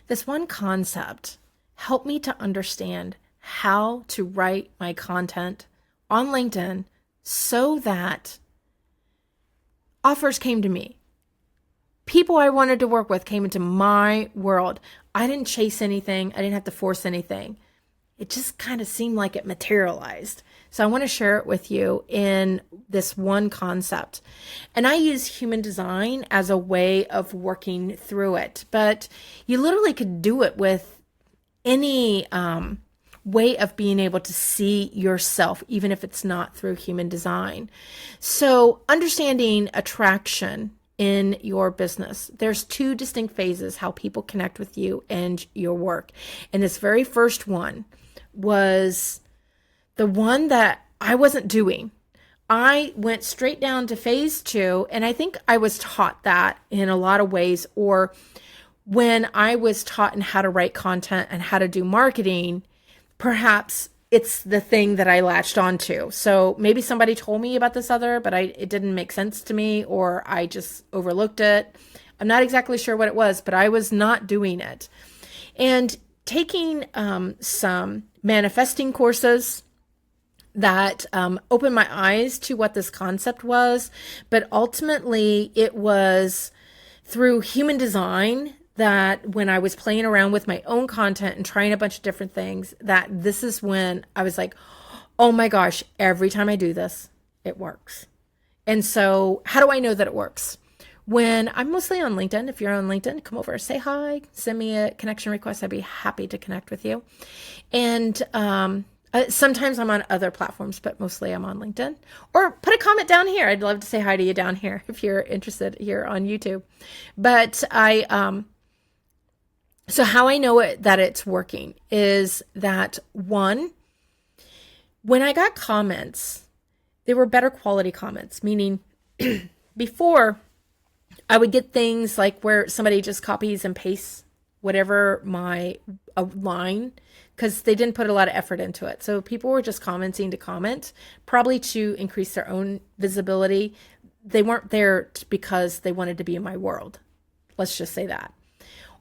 This one concept helped me to understand how to write my content on LinkedIn so that offers came to me. People I wanted to work with came into my world. I didn't chase anything. I didn't have to force anything. It just kind of seemed like it materialized. So I want to share it with you in this one concept. And I use human design as a way of working through it. But you literally could do it with any way of being able to see yourself, even if it's not through human design. So understanding attraction in your business, there's two distinct phases how people connect with you and your work. And this very first one was the one that I wasn't doing. I went straight down to phase two, and I think I was taught that in a lot of ways, or when I was taught in how to write content and how to do marketing, perhaps it's the thing that I latched onto. So maybe somebody told me about this other, but it didn't make sense to me, or I just overlooked it. I'm not exactly sure what it was, but I was not doing it. And taking some manifesting courses that opened my eyes to what this concept was, but ultimately it was through human design that when I was playing around with my own content and trying a bunch of different things, that this is when I was like, oh my gosh, every time I do this, it works. And so how do I know that it works? When I'm mostly on LinkedIn, if you're on LinkedIn, come over, say hi, send me a connection request. I'd be happy to connect with you. And sometimes I'm on other platforms, but mostly I'm on LinkedIn. Or put a comment down here. I'd love to say hi to you down here if you're interested here on YouTube. But so how I know that it's working is that, one, when I got comments, they were better quality comments, meaning before I would get things like where somebody just copies and pastes whatever my line, because they didn't put a lot of effort into it. So people were just commenting to comment, probably to increase their own visibility. They weren't there because they wanted to be in my world. Let's just say that.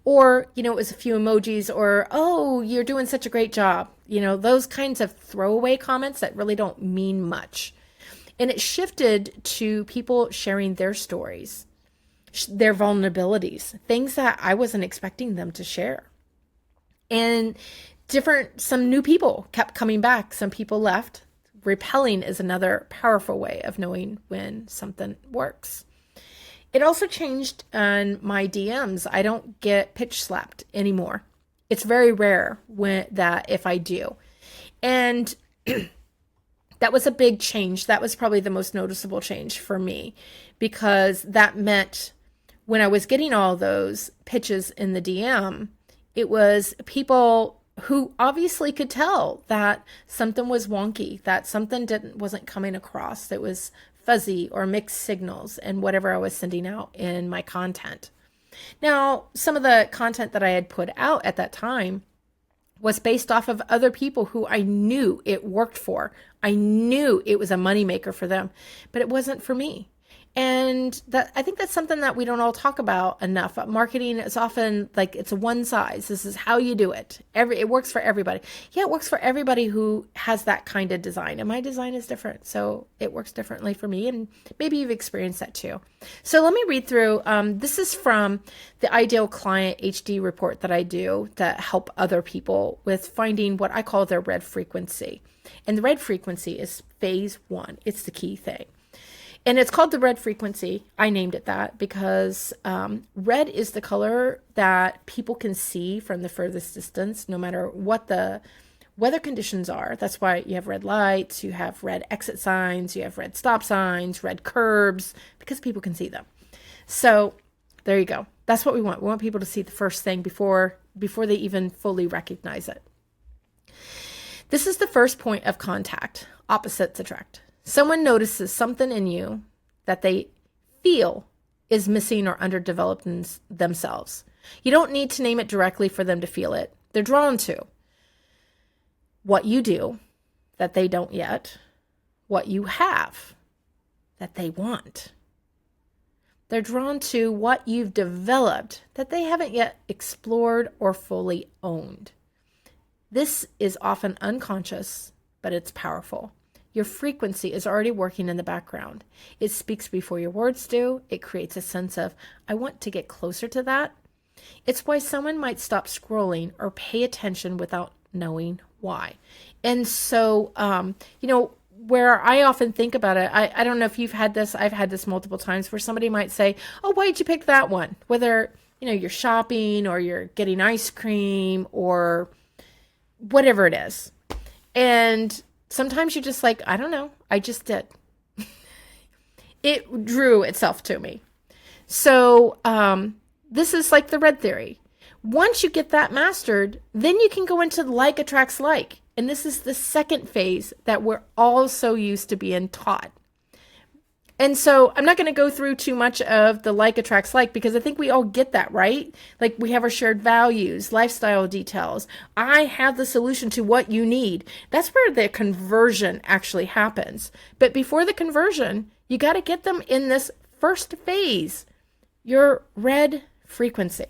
Or, it was a few emojis, or, oh, you're doing such a great job. Those kinds of throwaway comments that really don't mean much. And it shifted to people sharing their stories, their vulnerabilities, things that I wasn't expecting them to share. And some new people kept coming back. Some people left. Repelling is another powerful way of knowing when something works. It also changed on my DMs. I don't get pitch slapped anymore. It's very rare if I do. And that was a big change. That was probably the most noticeable change for me, because that meant when I was getting all those pitches in the DM, it was people who obviously could tell that something was wonky, that something wasn't coming across, that was fuzzy or mixed signals in whatever I was sending out in my content. Now, some of the content that I had put out at that time was based off of other people who I knew it worked for. I knew it was a moneymaker for them, but it wasn't for me. And I think that's something that we don't all talk about enough. Marketing is often like it's a one size. This is how you do it. It works for everybody. Yeah, it works for everybody who has that kind of design. And my design is different, so it works differently for me. And maybe you've experienced that too. So let me read through. This is from the Ideal Client HD report that I do to help other people with finding what I call their red frequency. And the red frequency is phase one. It's the key thing. And it's called the red frequency. I named it that because red is the color that people can see from the furthest distance, no matter what the weather conditions are. That's why you have red lights, you have red exit signs, you have red stop signs, red curbs, because people can see them. So there you go. That's what we want. We want people to see the first thing before they even fully recognize it. This is the first point of contact. Opposites attract. Someone notices something in you that they feel is missing or underdeveloped in themselves. You don't need to name it directly for them to feel it. They're drawn to what you do that they don't yet, what you have that they want. They're drawn to what you've developed that they haven't yet explored or fully owned. This is often unconscious, but it's powerful. Your frequency is already working in the background. It speaks before your words do. It creates a sense of, I want to get closer to that. It's why someone might stop scrolling or pay attention without knowing why. And so, where I often think about it, I don't know if you've had this, I've had this multiple times where somebody might say, oh, why'd you pick that one? Whether, you're shopping or you're getting ice cream or whatever it is. And sometimes you're just like, I don't know, I just did. It drew itself to me. So this is like the red theory. Once you get that mastered, then you can go into like attracts like. And this is the second phase that we're all so used to being taught. And so I'm not going to go through too much of the like attracts like, because I think we all get that, right? Like we have our shared values, lifestyle details. I have the solution to what you need. That's where the conversion actually happens. But before the conversion, you got to get them in this first phase, your red frequency.